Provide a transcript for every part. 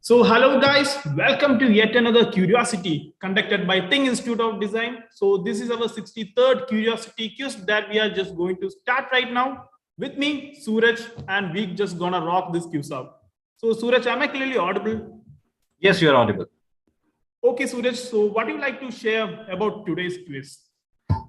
So hello guys, welcome to yet another Qriosity conducted by THiNC Institute of Design. So this is our 63rd Qriosity quiz that we are just going to start right now. With me, Suraj, and we just gonna rock this quiz up. So Suraj, am I clearly audible? Yes, you are audible. Okay, Suraj, so what do you like to share about today's quiz?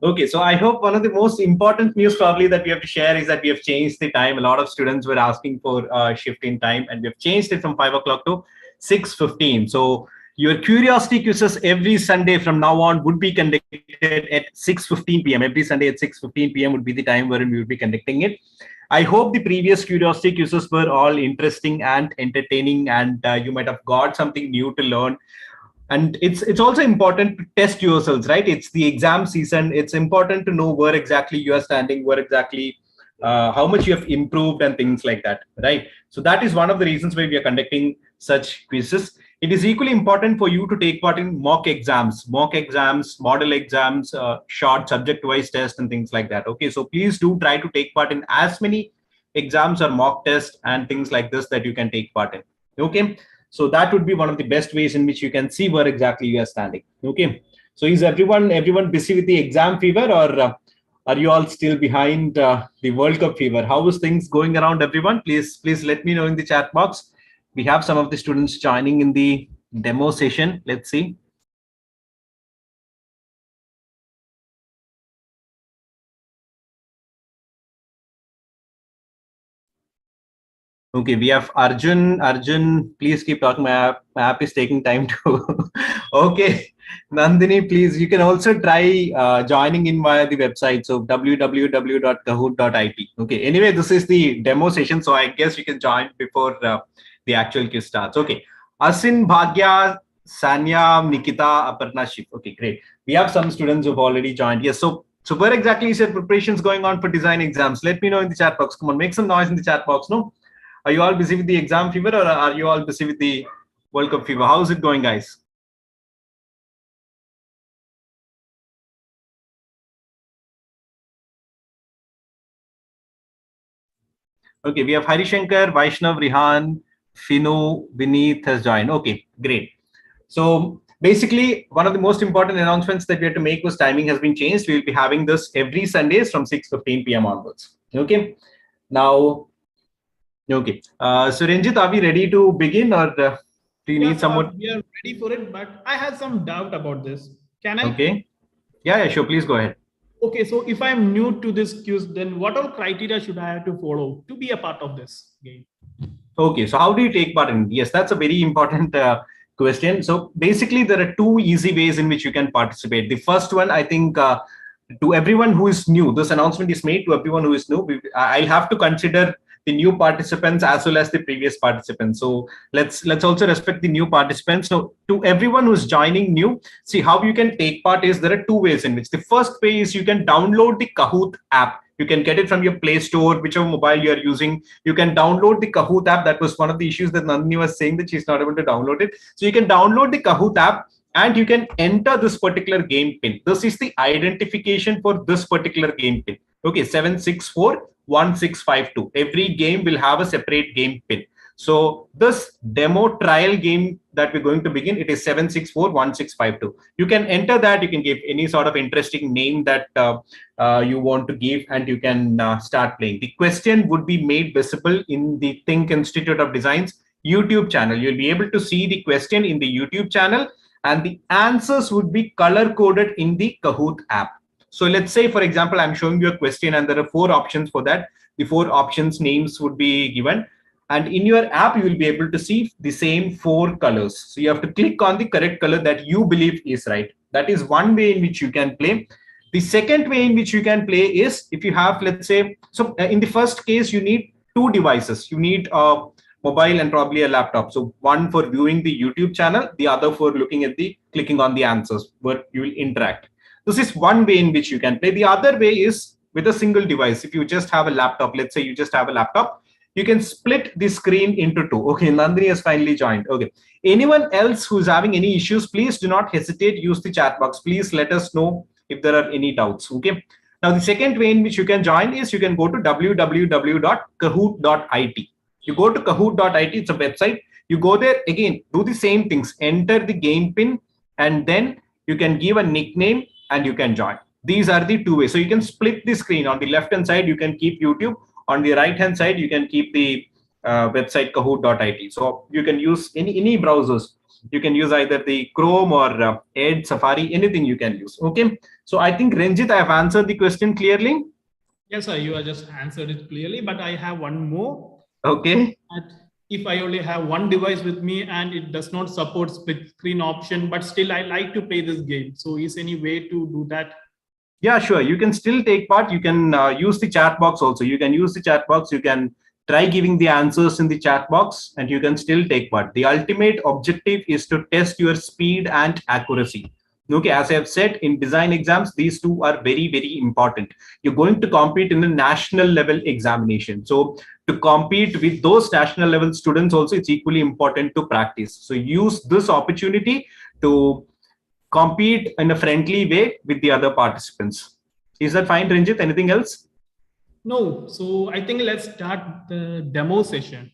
Okay, so I hope one of the most important news probably that we have to share is that we have changed the time. A lot of students were asking for a shift in time, and we have changed it from 5 o'clock to 6:15. So your Qriosity quizzes every Sunday from now on would be conducted at 6:15 p.m. Every Sunday at 6:15 p.m. would be the time wherein we would be conducting it. I hope the previous Qriosity quizzes were all interesting and entertaining, and you might have got something new to learn. And it's also important to test yourselves, right? It's the exam season. It's important to know where exactly you are standing, where exactly how much you have improved and things like that, right? So that is one of the reasons why we are conducting such quizzes. It is equally important for you to take part in mock exams, model exams, short subject wise tests and things like that. Okay, so please do try to take part in as many exams or mock tests and things like this that you can take part in. Okay, so that would be one of the best ways in which you can see where exactly you are standing. Okay, so is everyone busy with the exam fever, or are you all still behind the World Cup fever? How is things going around, everyone? Please let me know in the chat box. We have some of the students joining in the demo session. Let's see. Okay, we have Arjun. Arjun, please keep talking. My app is taking time to. Okay, Nandini, please. You can also try joining in via the website. So www.kahoot.it. Okay. Anyway, this is the demo session, so I guess you can join before the actual quiz starts. Okay. Asin, Bhagya, Sanya, Nikita, Aparna, Shiv. Okay, great. We have some students who've already joined. Yes. So where exactly is your preparations going on for design exams? Let me know in the chat box. Come on, make some noise in the chat box. No. Are you all busy with the exam fever, or are you all busy with the World Cup fever? How is it going, guys? Okay, we have Harishankar, Vaishnav, Rihan, Finu, Vineet has joined. Okay, great. So basically, one of the most important announcements that we had to make was timing has been changed. We will be having this every Sundays from 6:15 p.m. onwards. Okay. Now, okay. So Ranjit, are we ready to begin, or do you need someone? We are ready for it, but I had some doubt about this. Can I? Okay. Yeah, sure. Please go ahead. Okay, so if I'm new to this quiz, then what all criteria should I have to follow to be a part of this game? Okay, so how do you take part in? Yes, that's a very important question. So basically, there are two easy ways in which you can participate. The first one, I think, to everyone who is new, this announcement is made to everyone who is new. I'll have to consider the new participants as well as the previous participants. So let's also respect the new participants. So to everyone who's joining new, see how you can take part is there are two ways in which. The first way is you can download the Kahoot app. You can get it from your Play Store, whichever mobile you are using. You can download the Kahoot app. That was one of the issues that Nandini was saying, that she's not able to download it. So you can download the Kahoot app and you can enter this particular game pin. This is the identification for this particular game pin. Okay, 7641652. Every game will have a separate game pin. So this demo trial game that we're going to begin, it is 7641652. You can enter that. You can give any sort of interesting name that you want to give, and you can start playing. The question would be made visible in the THiNC Institute of Design's YouTube channel. You'll be able to see the question in the YouTube channel, and the answers would be color coded in the Kahoot app. So let's say, for example, I'm showing you a question and there are 4 options for that. The 4 options names would be given. And in your app, you will be able to see the same 4 colors. So you have to click on the correct color that you believe is right. That is one way in which you can play. The second way in which you can play is if you have, let's say, so in the first case, you need 2 devices. You need a mobile and probably a laptop. So one for viewing the YouTube channel, the other for looking at clicking on the answers where you will interact. This is one way in which you can play. The other way is with a single device. If you just have a laptop, let's say you just have a laptop, you can split the screen into 2. Okay, Nandini has finally joined. Okay, anyone else who's having any issues, please do not hesitate. Use the chat box. Please let us know if there are any doubts. Okay. Now, the second way in which you can join is you can go to www.kahoot.it. You go to kahoot.it, it's a website. You go there again, do the same things, enter the game pin, and then you can give a nickname and you can join. These are the two ways. So you can split the screen. On the left hand side, you can keep YouTube. On the right hand side, you can keep the website kahoot.it. So you can use any browsers. You can use either the Chrome or Edge, Safari, anything you can use. Okay. So I think Ranjit, I have answered the question clearly. Yes, sir. You have just answered it clearly, but I have one more. Okay. If I only have one device with me and it does not support split screen option, but still I like to play this game. So is any way to do that? Yeah, sure. You can still take part. You can use the chat box also. You can use the chat box. You can try giving the answers in the chat box and you can still take part. The ultimate objective is to test your speed and accuracy. Okay, as I have said, in design exams, these two are very, very important. You're going to compete in a national level examination. So to compete with those national level students also, it's equally important to practice. So use this opportunity to compete in a friendly way with the other participants. Is that fine, Ranjit? Anything else? No. So I think let's start the demo session.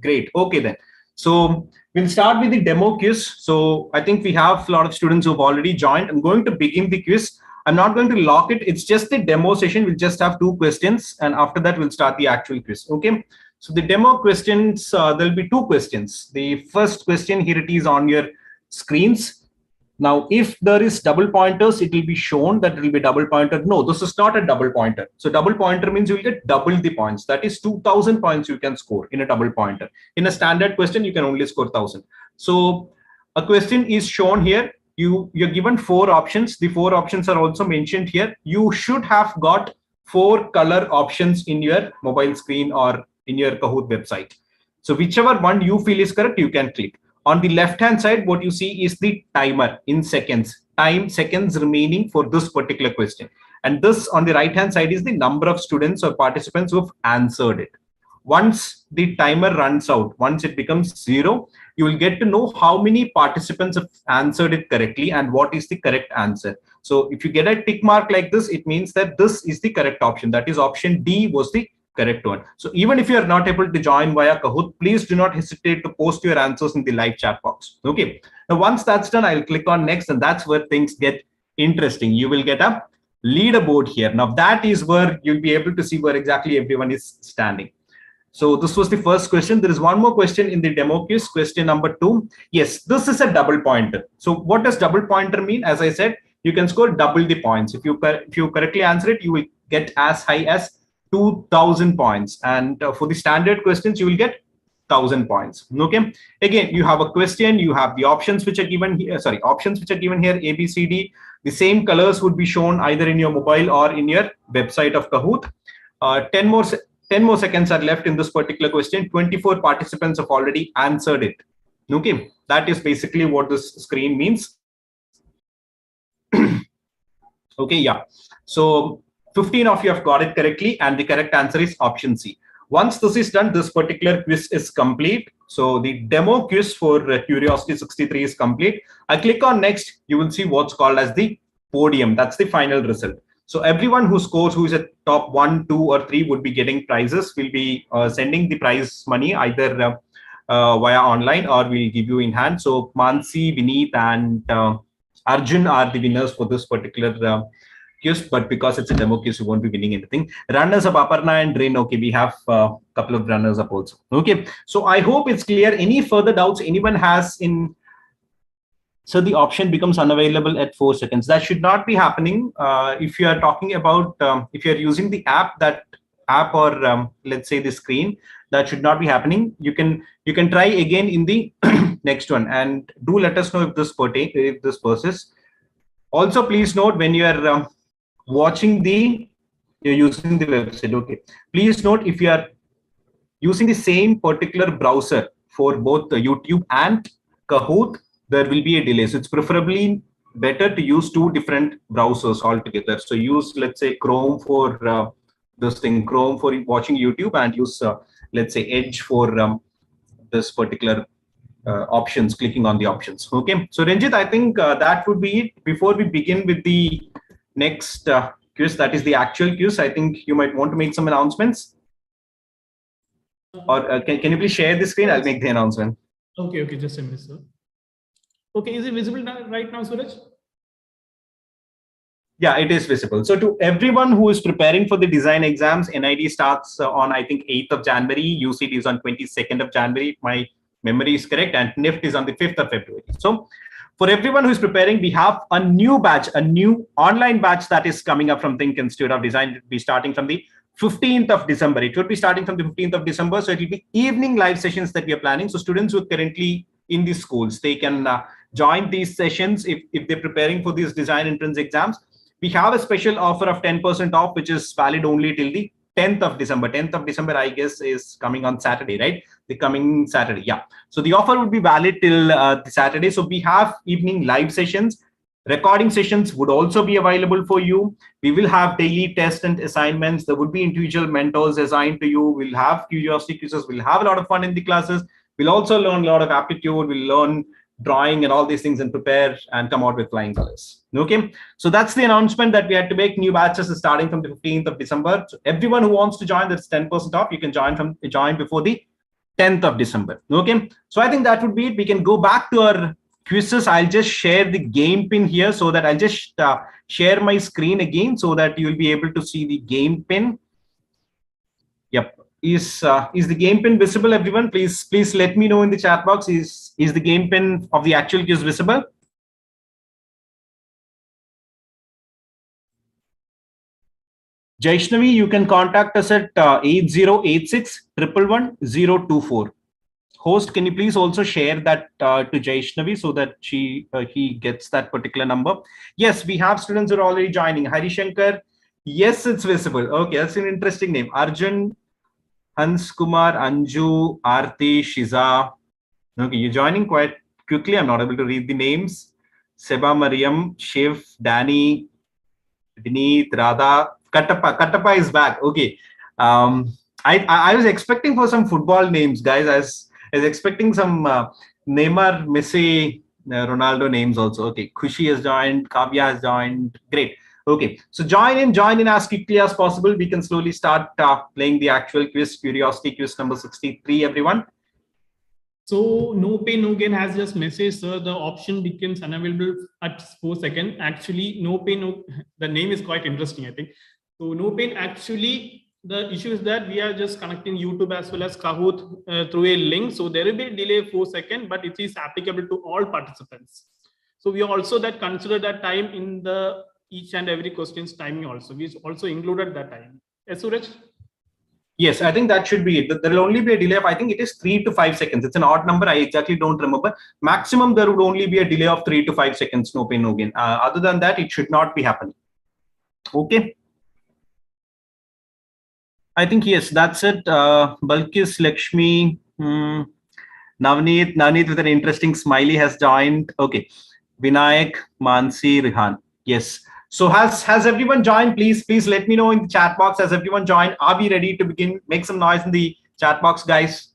Great. Okay, then. So we'll start with the demo quiz. So I think we have a lot of students who've already joined. I'm going to begin the quiz. I'm not going to lock it. It's just the demo session. We'll just have 2 questions. And after that, we'll start the actual quiz. Okay. So the demo questions, there'll be 2 questions. The first question, here it is on your screens. Now, if there is double pointers, it will be shown that it will be double pointer. No, this is not a double pointer. So double pointer means you will get double the points. That is 2000 points you can score in a double pointer. In a standard question, you can only score 1000. So a question is shown here. You're given 4 options. The 4 options are also mentioned here. You should have got 4 color options in your mobile screen or in your Kahoot website. So whichever one you feel is correct, you can click. On the left hand side, what you see is the timer in seconds, seconds remaining for this particular question. And this on the right hand side is the number of students or participants who have answered it. Once the timer runs out, once it becomes 0, you will get to know how many participants have answered it correctly and what is the correct answer. So if you get a tick mark like this, it means that this is the correct option. That is option D was the correct one. So even if you are not able to join via Kahoot, please do not hesitate to post your answers in the live chat box. Okay. Now, once that's done, I'll click on next, and that's where things get interesting. You will get a leaderboard here. Now, that is where you'll be able to see where exactly everyone is standing. So this was the first question. There is one more question in the demo quiz, question number 2. Yes, this is a double pointer. So what does double pointer mean? As I said, you can score double the points. If you correctly answer it, you will get as high as 2000 points, and for the standard questions you will get 1000 points. Okay, again you have a question, you have the options which are given here, options which are given here, A, B, C, D. The same colors would be shown either in your mobile or in your website of Kahoot. 10 more seconds are left in this particular question. 24 participants have already answered it. Okay, that is basically what this screen means. Okay, yeah, so 15 of you have got it correctly, and the correct answer is option C. Once this is done, this particular quiz is complete. So the demo quiz for Qriosity 63 is complete. I click on next, you will see what's called as the podium. That's the final result. So everyone who scores, who is at top 1, 2, or 3 would be getting prizes. We'll be sending the prize money either via online or we'll give you in hand. So Mansi, Vineet, and Arjun are the winners for this particular quiz, but because it's a demo quiz, you won't be winning anything. Runners up, Aparna and Rain. Okay, we have a couple of runners up also. Okay, so I hope it's clear. Any further doubts anyone has in? So the option becomes unavailable at 4 seconds. That should not be happening. If you are talking about, if you're using the app, or let's say the screen, that should not be happening. You can try again in the next one, and do let us know if this persists. Also, please note when you are you're using the website. Okay, please note if you are using the same particular browser for both the YouTube and Kahoot, there will be a delay. So it's preferably better to use 2 different browsers altogether. So use, let's say, Chrome for Chrome for watching YouTube, and use let's say Edge for this particular options, clicking on the options. Okay, so Ranjit, I think that would be it. Before we begin with the next quiz, that is the actual quiz, I think you might want to make some announcements. Or can you please share the screen? I'll make the announcement. Okay, okay, just a minute, sir. Okay, is it visible now, right now, Suraj? Yeah, it is visible. So to everyone who is preparing for the design exams, NID starts on, I think, 8th of January. UCD is on 22nd of January, if my memory is correct, and Nift is on the 5th of February. So for everyone who is preparing, we have a new batch, a new online batch that is coming up from THiNC Institute of Design. It will be starting from the 15th of December. It would be starting from the 15th of December. So it will be evening live sessions that we are planning. So students who are currently in the schools, they can join these sessions if they're preparing for these design entrance exams. We have a special offer of 10% off, which is valid only till the 10th of December. 10th of December, I guess, is coming on Saturday, right? The coming Saturday. Yeah. So the offer would be valid till the Saturday. So we have evening live sessions. Recording sessions would also be available for you. We will have daily tests and assignments. There would be individual mentors assigned to you. We'll have curiosity quizzes. We'll have a lot of fun in the classes. We'll also learn a lot of aptitude. We'll learn drawing and all these things and prepare and come out with flying colors. Okay, so that's the announcement that we had to make. New batches is starting from the 15th of December. So everyone who wants to join, that's 10% off. You can join before the 10th of December. Okay, so I think that would be it. We can go back to our quizzes. I'll just share the game pin here so that I'll just share my screen again so that you'll be able to see the game pin. Yep. Is the game pin visible, everyone? Please let me know in the chat box. Is the game pin of the actual quiz visible? Jaishnavi, you can contact us at 8086 111 024. Host, can you please also share that to Jaishnavi so that he gets that particular number? Yes, we have students who are already joining. Harishankar, yes, it's visible. Okay, that's an interesting name. Arjun, Hans Kumar, Anju, Aarti, Shiza. Okay, you're joining quite quickly. I'm not able to read the names. Seba Mariam, Shiv, Danny, Vineet, Radha, Katapa. Katapa is back. Okay. I was expecting for some football names, guys. I was expecting some Neymar, Messi, Ronaldo names also. Okay. Khushi has joined. Kavya has joined. Great. Okay. So join in as quickly as possible. We can slowly start playing the actual quiz, Qriosity quiz number 63, everyone. So no pay, no gain has just messaged, sir, the option becomes unavailable at 4 seconds. Actually, no pay, no, the name is quite interesting, I think. So no pain, actually, the issue is that we are just connecting YouTube as well as Kahoot through a link. So there will be a delay 4 seconds, but it is applicable to all participants. So we also that consider that time in the each and every question's timing also. We also included that time. Yes, Suraj? Yes, I think that should be it. There will only be a delay of, I think it is 3 to 5 seconds. It's an odd number. I exactly don't remember. Maximum, there would only be a delay of 3 to 5 seconds. No pain, no gain. Other than that, it should not be happening. Okay. I think, yes, that's it. Balkis, Lakshmi, Navneet with an interesting smiley has joined. Okay. Vinayak, Mansi, Rihan. Yes. So has everyone joined? Please let me know in the chat box. Has everyone joined? Are we ready to begin? Make some noise in the chat box, guys.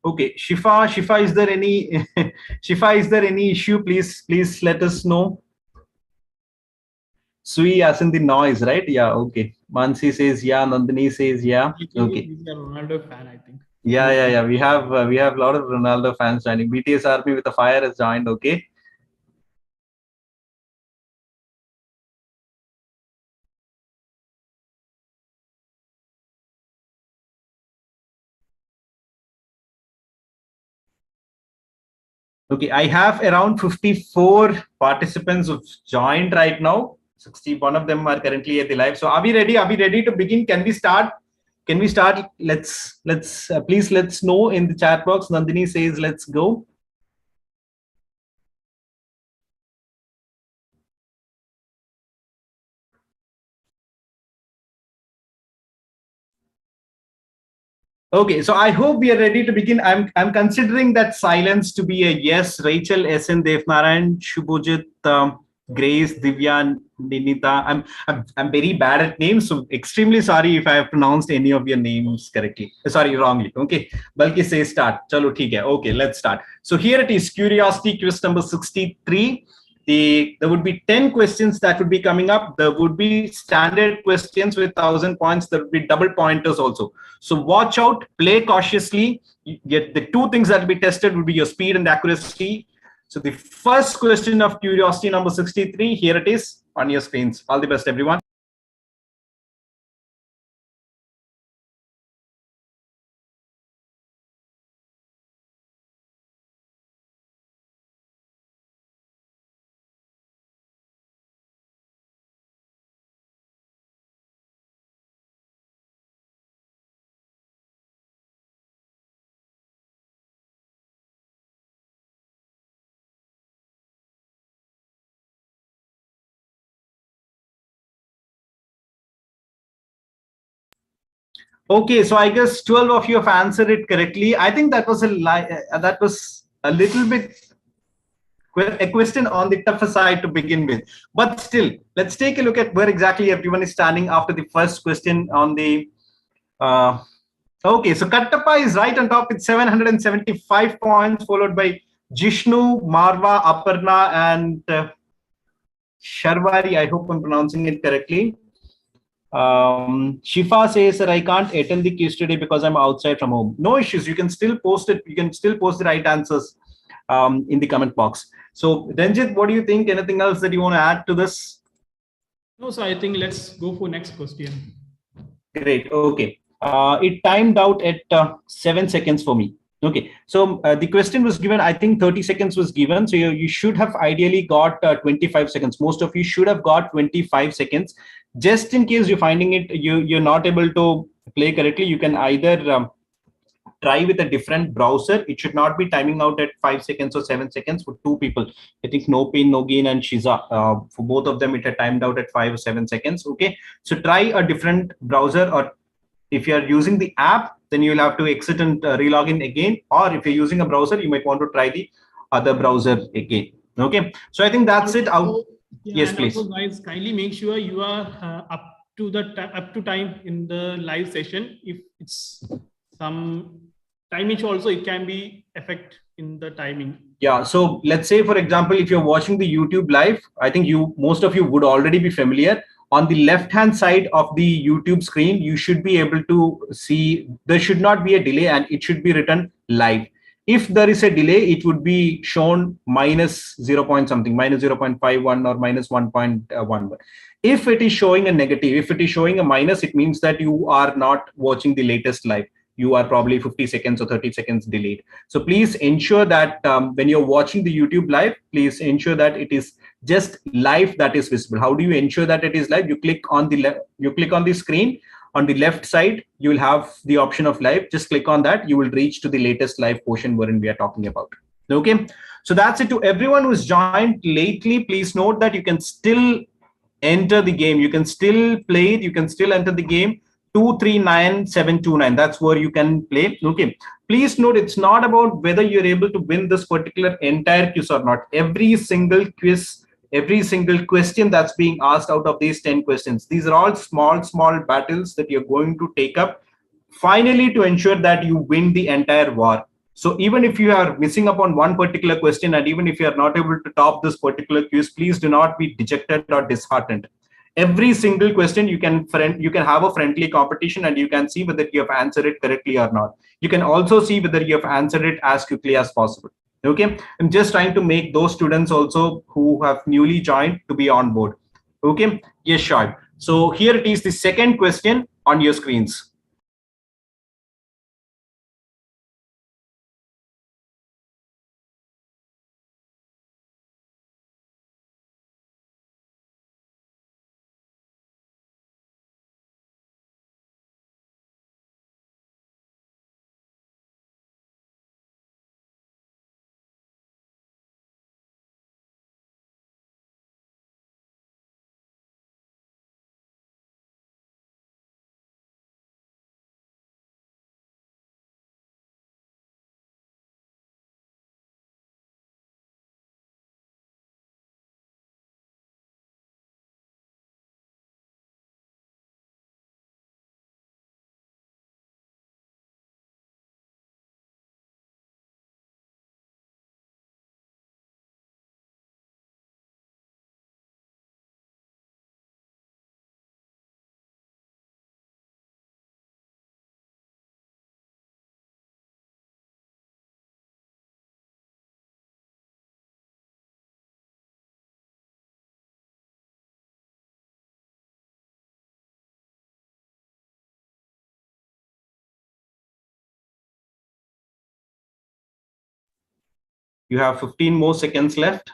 Okay, Shifa, is there any Shifa, is there any issue? Please let us know. Sui as in the noise, right? Yeah, okay. Mansi says yeah, Nandini says yeah. Okay. He's a Ronaldo fan, I think. Yeah. We have a lot of Ronaldo fans joining. BTS Army with a fire has joined. Okay. Okay, I have around 54 participants who've joined right now. 61 of them are currently at the live. So are we ready? Are we ready to begin? Can we start? Can we start? Let's please let's know in the chat box. Nandini says let's go. Okay, so I hope we are ready to begin. I'm considering that silence to be a yes. Rachel, SN, Devnarayan, Shubhojit, Grace, Divya, Ninita. I'm very bad at names, so extremely sorry if I have pronounced any of your names correctly. Sorry, wrongly. Okay. Balki say start. Chalo, theek hai. Okay, let's start. So here it is, Qriosity quiz number 63. There would be 10 questions that would be coming up. There would be standard questions with 1,000 points. There would be double pointers also. So watch out, play cautiously. Yet the two things that will be tested would be your speed and accuracy. So the first question of Qriosity number 63, here it is on your screens. All the best, everyone. Okay, so I guess 12 of you have answered it correctly. I think that was that was a little bit a question on the tougher side to begin with. But still, let's take a look at where exactly everyone is standing after the first question on the. Okay, so Kattappa is right on top with 775 points, followed by Jishnu, Marva, Aparna, and Sharwari. I hope I'm pronouncing it correctly. Shifa says that I can't attend the quiz today because I'm outside from home. No issues. You can still post it. You can still post the right answers in the comment box. So, Ranjit, what do you think? Anything else that you want to add to this? No, so I think let's go for next question. Great. Okay. It timed out at 7 seconds for me. Okay. So the question was given, I think 30 seconds was given. So you should have ideally got 25 seconds. Most of you should have got 25 seconds. Just in case you're finding it, you're not able to play correctly, you can either try with a different browser. It should not be timing out at 5 seconds or 7 seconds for two people. I think No Pain, No Gain and Shiza. For both of them, it had timed out at 5 or 7 seconds. Okay. So try a different browser, or if you are using the app, then you'll have to exit and relog in again. Or if you're using a browser, you might want to try the other browser again. Okay. So I think that's it out. Yeah, Yes, and please. also, guys, kindly make sure you are up to time in the live session. If it's some time issue, also it can be affect in the timing. Yeah. So let's say, for example, if you're watching the YouTube live, I think most of you would already be familiar. On the left hand side of the YouTube screen, you should be able to see there should not be a delay and it should be written live. If there is a delay, it would be shown minus 0 point something, minus 0.51 or minus 1.11. If it is showing a negative, if it is showing a minus, it means that you are not watching the latest live. You are probably 50 seconds or 30 seconds delayed. So please ensure that when you're watching the YouTube live, please ensure that it is just live that is visible. How do you ensure that it is live? You click on the screen. On the left side, you will have the option of live. Just click on that. You will reach to the latest live portion wherein we are talking about. Okay. So that's it. To everyone who's joined lately, please note that you can still enter the game. You can still play it. You can still enter the game. 239729, that's where you can play. Okay, please note it's not about whether you're able to win this particular entire quiz or not. Every single quiz, every single question that's being asked out of these 10 questions, these are all small battles that you're going to take up finally to ensure that you win the entire war. So even if you are missing up on one particular question, and even if you are not able to top this particular quiz, please do not be dejected or disheartened. Every single question you can have a friendly competition, and you can see whether you have answered it correctly or not. You can also see whether you have answered it as quickly as possible. Okay, I'm just trying to make those students also who have newly joined to be on board. Okay, yes, sure. So here it is, the second question on your screens. You have 15 more seconds left.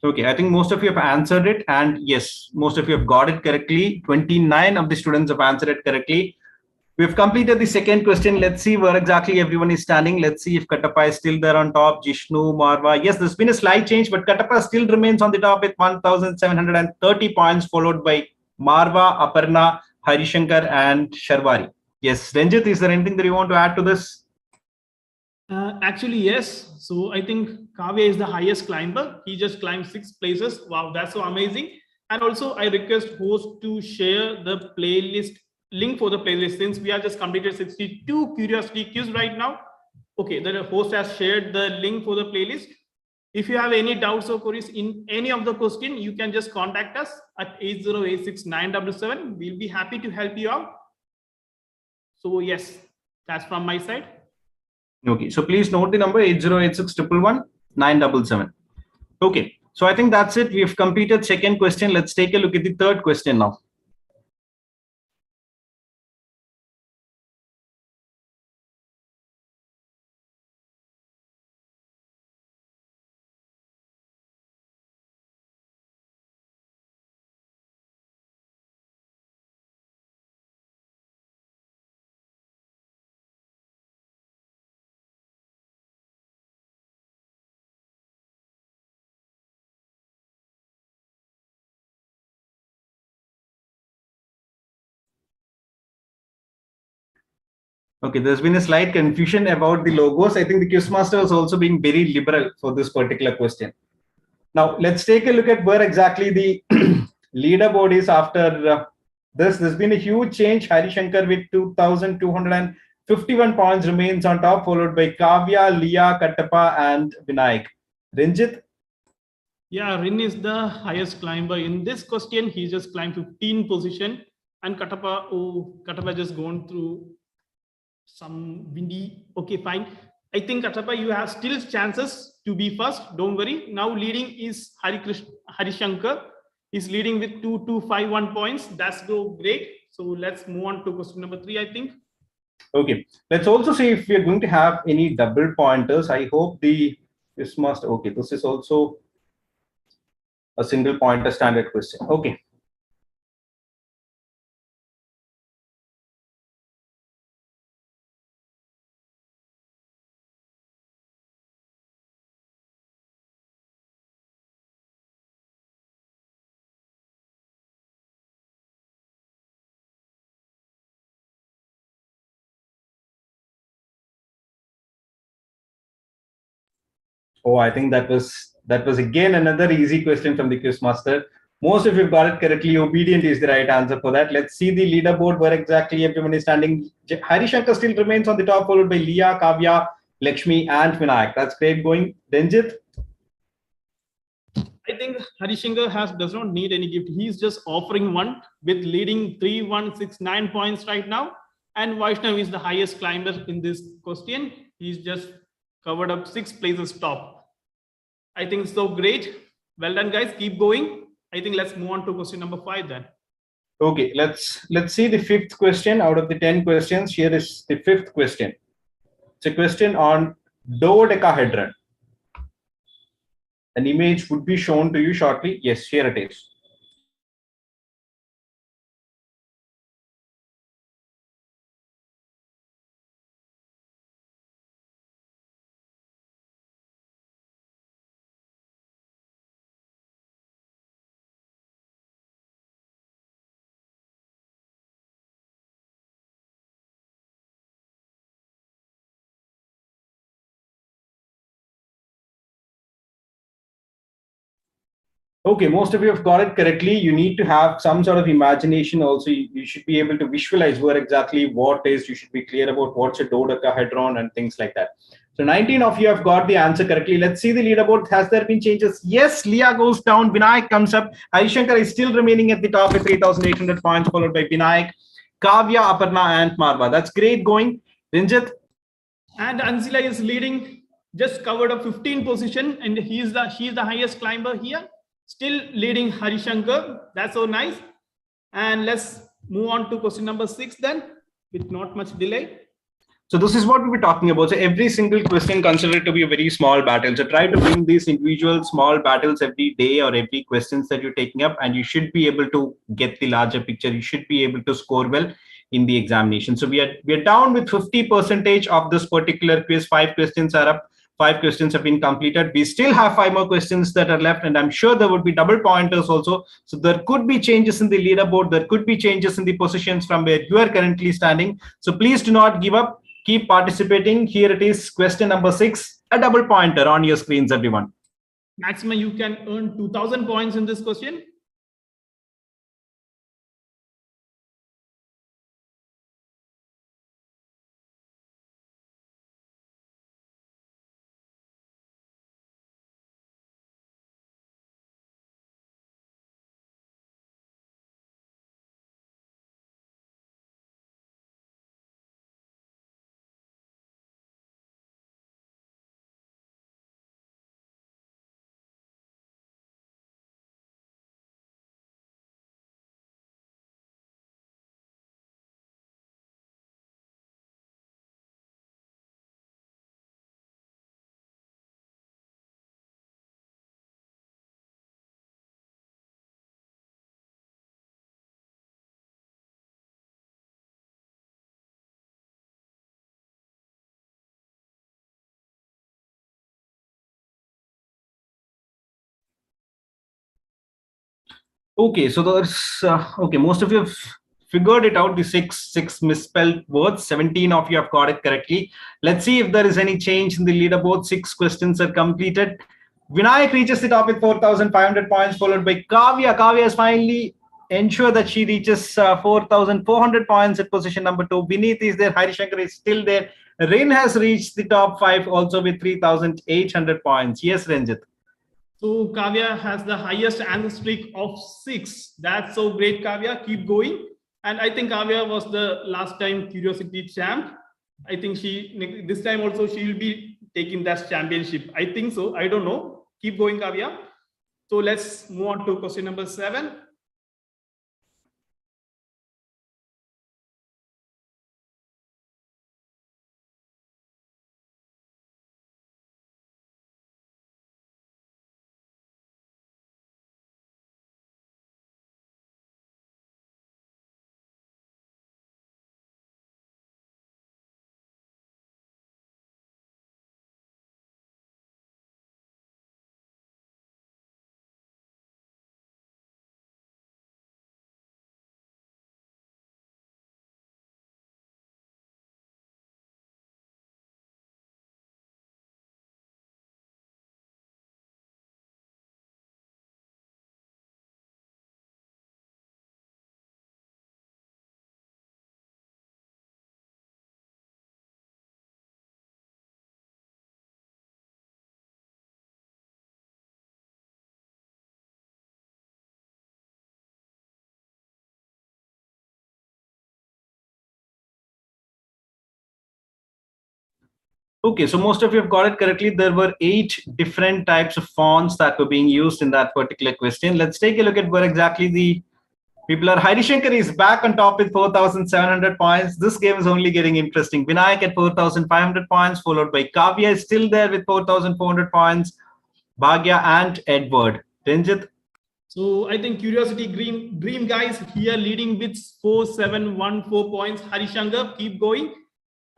Okay, I think most of you have answered it, and yes, most of you have got it correctly. 29 of the students have answered it correctly. We've completed the second question. Let's see where exactly everyone is standing. Let's see if Katapa is still there on top. Jishnu, Marva. Yes, there's been a slight change, but Katapa still remains on the top with 1,730 points, followed by Marva, Aparna, Harishankar, and Sharwari. Yes, Ranjit, is there anything that you want to add to this? Actually, yes. So I think Kavya is the highest climber. He just climbed 6 places. Wow, that's so amazing. And also, I request host to share the playlist link for the playlist, since we have just completed 62 curiosity quiz right now. Okay, the host has shared the link for the playlist. If you have any doubts or queries in any of the question, you can just contact us at 8086-977. We'll be happy to help you out. So yes, that's from my side. Okay, so please note the number 8086-111-977. Okay, so I think that's it. We've completed second question. Let's take a look at the third question now. Okay, there's been a slight confusion about the logos. I think the Quizmaster is also being very liberal for this particular question. Now, let's take a look at where exactly the leaderboard is after this. There's been a huge change. Harishankar with 2,251 points remains on top, followed by Kavya, Leah, Kattappa, and Vinayak. Ranjit? Yeah, Rin is the highest climber in this question. He just climbed 15 position, and Kattappa just gone through some windy. Okay, fine. I think Kattappa, you have still chances to be first. Don't worry. Now leading is Harishankar. Is leading with 2,251 points. That's great. So let's move on to question number 3, I think. Okay, let's also see if we're going to have any double pointers. I hope this must, okay, this is also a single pointer standard question. Okay. Oh, I think that was again another easy question from the Quizmaster. Most of you got it correctly. Obedient is the right answer for that. Let's see the leaderboard where exactly everyone is standing. Harishankar still remains on the top, followed by Leah, Kavya, Lakshmi, and Vinayak. That's great going. Ranjit? I think Harishankar does not need any gift. He's just offering one with leading 3,169 points right now. And Vaishnav is the highest climber in this question. He's just covered up 6 places top. I think so great. Well done, guys. Keep going. I think let's move on to question number 5 then. Okay, let's see the 5th question out of the 10 questions. Here is the 5th question. It's a question on dodecahedron. An image would be shown to you shortly. Yes, here it is. Okay, most of you have got it correctly. You need to have some sort of imagination also. You should be able to visualize where exactly what is. You should be clear about what's a dodecahedron and things like that. So 19 of you have got the answer correctly. Let's see the leaderboard. Has there been changes? Yes, Leah goes down. Vinayak comes up. Harishankar is still remaining at the top with 3,800 points, followed by Vinayak, Kavya, Aparna, and Marva. That's great going. Ranjit? And Ansila is leading, just covered a 15 position, and she's the highest climber here. Still leading Harishankar. That's so nice. And let's move on to question number 6 then, with not much delay. So this is what we were talking about. So every single question consider it to be a very small battle. So try to win these individual small battles every day or every questions that you're taking up, and you should be able to get the larger picture. You should be able to score well in the examination. So we are down with 50% of this particular quiz. 5 questions are up. 5 questions have been completed. We still have 5 more questions that are left, and I'm sure there would be double pointers also. So there could be changes in the leaderboard. There could be changes in the positions from where you are currently standing. So please do not give up. Keep participating. Here it is, question number 6, a double pointer on your screens, everyone. Maximum you can earn 2000 points in this question. Okay, so there's okay, most of you have figured it out, the six misspelled words. 17 of you have got it correctly. Let's see if there is any change in the leaderboard. 6 questions are completed. Vinayak reaches the top with 4,500 points, followed by Kavya. Kavya has finally ensured that she reaches 4,400 points at position number 2. Vineet is there. Harishankar is still there. Rin has reached the top 5 also with 3,800 points. Yes, Ranjit. So Kavya has the highest answer streak of 6. That's so great, Kavya. Keep going. And I think Kavya was the last time Qriosity champ. I think this time also she will be taking that championship. I think so. I don't know. Keep going, Kavya. So let's move on to question number 7. Okay, so most of you have got it correctly. There were 8 different types of fonts that were being used in that particular question. Let's take a look at where exactly the people are. Harishankar is back on top with 4,700 points. This game is only getting interesting. Vinayak at 4,500 points, followed by Kavya is still there with 4,400 points. Bhagya and Edward. Ranjit. So I think Qriosity Dream guys here leading with 4,714 points. Harishankar, keep going.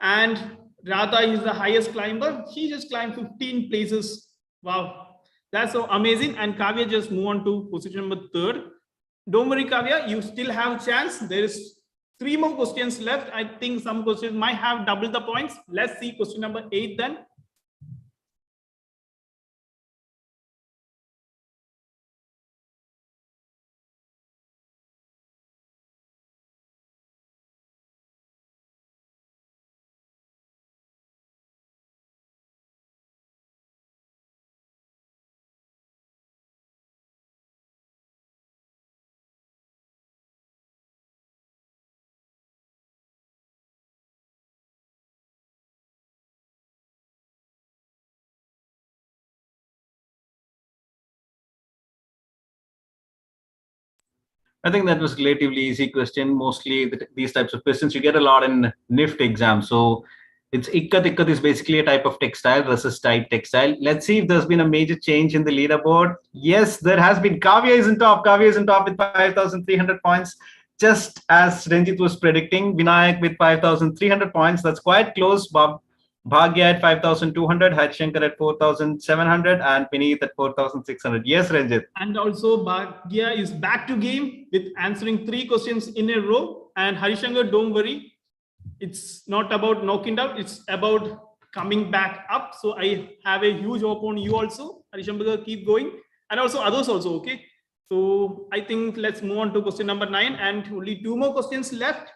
And Radha is the highest climber. She just climbed 15 places. Wow, that's so amazing. And Kavya just move on to position number 3rd. Don't worry, Kavya, you still have a chance. There is 3 more questions left. I think some questions might have double the points. Let's see question number 8 then. I think that was relatively easy question. Mostly these types of questions you get a lot in Nift exams. So It's Ikkat. Ikkat is basically a type of textile, resist type textile. Let's see if there's been a major change in the leaderboard. Yes, there has been. Kavya is in top. Kavya is in top with 5,300 points. Just as Ranjit was predicting, Vinayak with 5,300 points. That's quite close. Bhagya at 5,200, Harishankar at 4,700, and Vineet at 4,600. Yes, Ranjit. And also Bhagya is back to game with answering 3 questions in a row. And Harishankar, don't worry. It's not about knocking down. It's about coming back up. So I have a huge hope on you also. Harishankar, keep going. And also others also, okay? So I think let's move on to question number 9, and only 2 more questions left.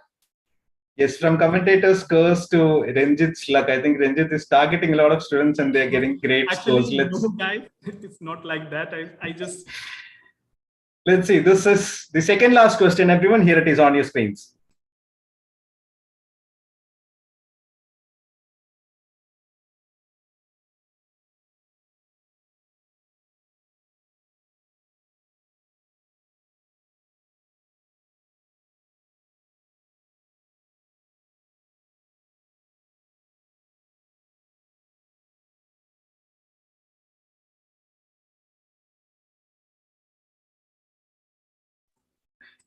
Yes, from commentators' curse to Ranjit's luck. I think Ranjit is targeting a lot of students and they're getting great scores. No, guys, it's not like that. I just... Let's see. This is the second last question. Everyone, here it is on your screens.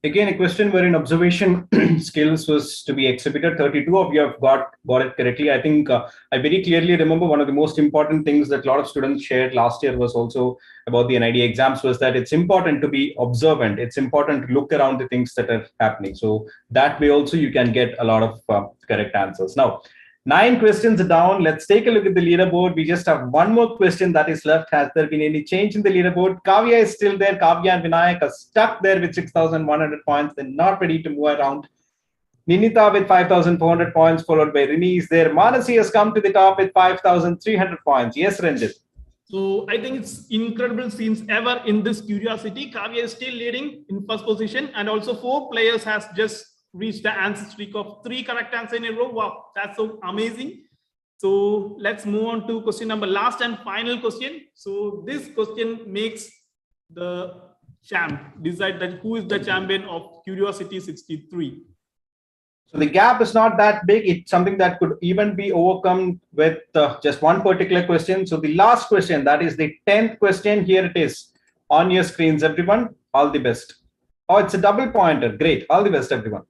Again, a question wherein observation skills was to be exhibited. 32 of you have got it correctly. I think I very clearly remember one of the most important things that a lot of students shared last year was also about the NID exams was that it's important to be observant. It's important to look around the things that are happening. So that way also you can get a lot of correct answers. Now, 9 questions down. Let's take a look at the leaderboard. We just have one more question that is left. Has there been any change in the leaderboard? Kavya is still there. Kavya and Vinayak are stuck there with 6,100 points. They're not ready to move around. Ninita with 5,400 points, followed by Rini is there. Manasi has come to the top with 5,300 points. Yes, Ranjit. So I think it's incredible scenes ever in this Qriosity. Kavya is still leading in first position, and also 4 players has just reached the answer streak of 3 correct answers in a row. Wow, that's so amazing. So let's move on to question number last and final question. So this question makes the champ decide that who is the champion of Qriosity 63. So the gap is not that big. It's something that could even be overcome with just one particular question. So the last question, that is the 10th question. Here it is on your screens, everyone. All the best. Oh, it's a double pointer. Great. All the best, everyone.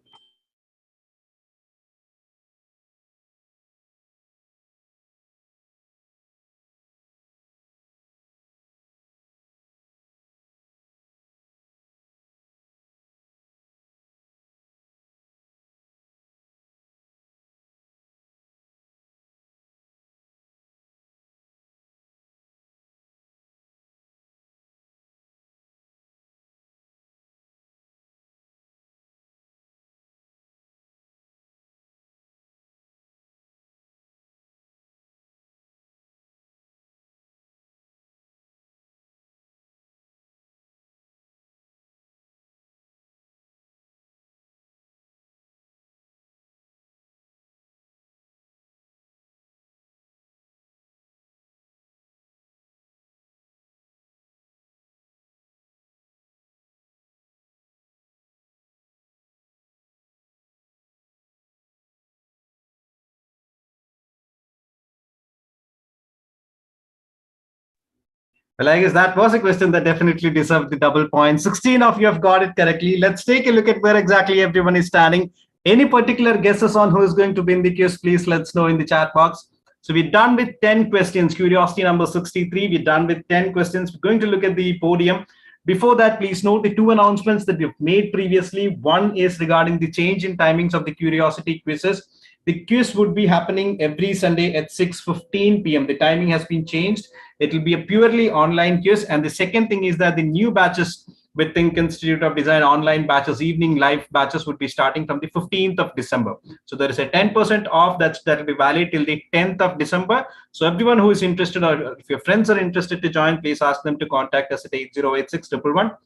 Well, I guess that was a question that definitely deserved the double point. 16 of you have got it correctly. Let's take a look at where exactly everyone is standing. Any particular guesses on who is going to win the quiz, please let's know in the chat box. So we're done with 10 questions. Qriosity number 63. We're done with 10 questions. We're going to look at the podium. Before that, please note the 2 announcements that we've made previously. One is regarding the change in timings of the Qriosity quizzes. The quiz would be happening every Sunday at 6:15 p.m. The timing has been changed. It will be a purely online quiz. And the second thing is that the new batches with THiNC Institute of Design online batches, evening live batches would be starting from the 15th of December. So there is a 10% off that will be valid till the 10th of December. So everyone who is interested, or if your friends are interested to join, please ask them to contact us at 8086 111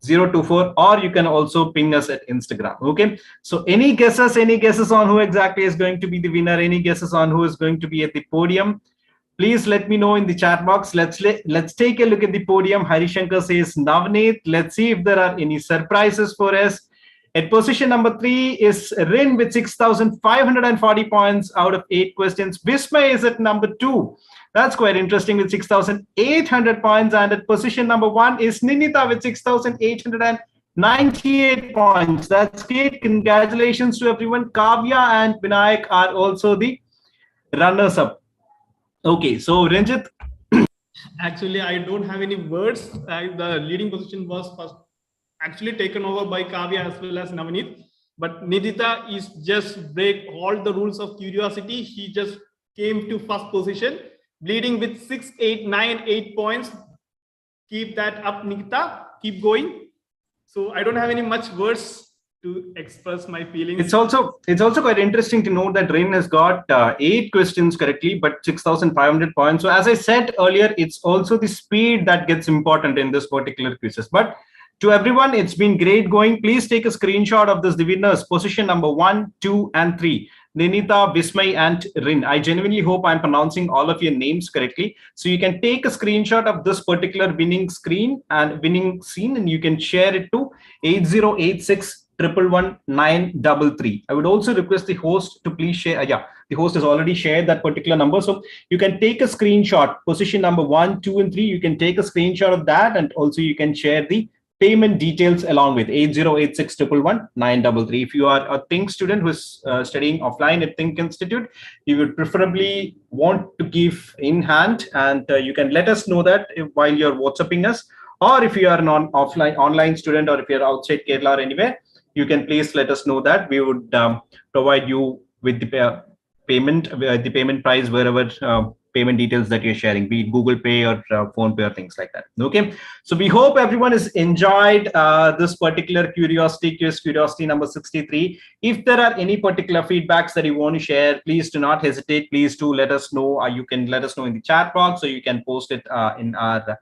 024, or you can also ping us at Instagram. Okay, so any guesses on who exactly is going to be the winner? Any guesses on who is going to be at the podium? Please let me know in the chat box. Let's take a look at the podium. Harishankar says Navneet. Let's see if there are any surprises for us. At position number 3 is Rin with 6,540 points out of 8 questions. Vismay is at number 2. That's quite interesting with 6,800 points. And at position number 1 is Ninita with 6,898 points. That's great. Congratulations to everyone. Kavya and Vinayak are also the runners up. Okay, so Ranjit. Actually, I don't have any words. The leading position was first actually taken over by Kavya as well as Navneet. But Nidita is just break all the rules of curiosity. She just came to first position, leading with 6,898 points. Keep that up, Nikita. Keep going. So I don't have any much words to express my feelings. It's also quite interesting to note that Rin has got 8 questions correctly, but 6,500 points. So as I said earlier, it's also the speed that gets important in this particular quizzes. But to everyone, it's been great going. Please take a screenshot of this, the winners, position number 1, 2, and 3. Ninita, Vismay, and Rin. I genuinely hope I'm pronouncing all of your names correctly. So you can take a screenshot of this particular winning screen and winning scene, and you can share it to 8086 111 I would also request the host to please share. The host has already shared that particular number. So you can take a screenshot, position number 1, 2, and 3. You can take a screenshot of that, and also you can share the payment details along with 8086 111 If you are a THiNC student who is studying offline at THiNC Institute, you would preferably want to give in hand, and you can let us know that while you're WhatsApping us, or if you are an online student, or if you're outside Kerala or anywhere, you can please let us know that. We would provide you with the payment price wherever payment details that you're sharing, be it Google Pay or Phone Pay or things like that. Okay, so we hope everyone has enjoyed this particular curiosity quiz, curiosity number 63. If there are any particular feedbacks that you want to share, please do not hesitate. Please do let us know. You can let us know in the chat box, or you can post it in our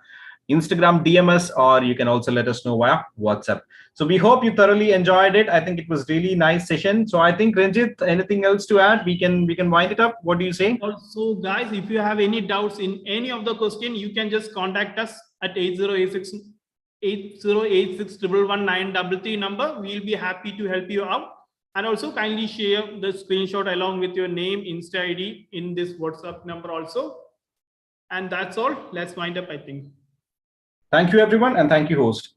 Instagram DMs, or you can also let us know via WhatsApp. So we hope you thoroughly enjoyed it. I think it was really nice session. So I think, Ranjit, anything else to add? We can wind it up. What do you say? Also, guys, if you have any doubts in any of the question, you can just contact us at 8086 111 number. We'll be happy to help you out. And also kindly share the screenshot along with your name, Insta ID in this WhatsApp number also. And that's all. Let's wind up, I think. Thank you, everyone, and thank you, host.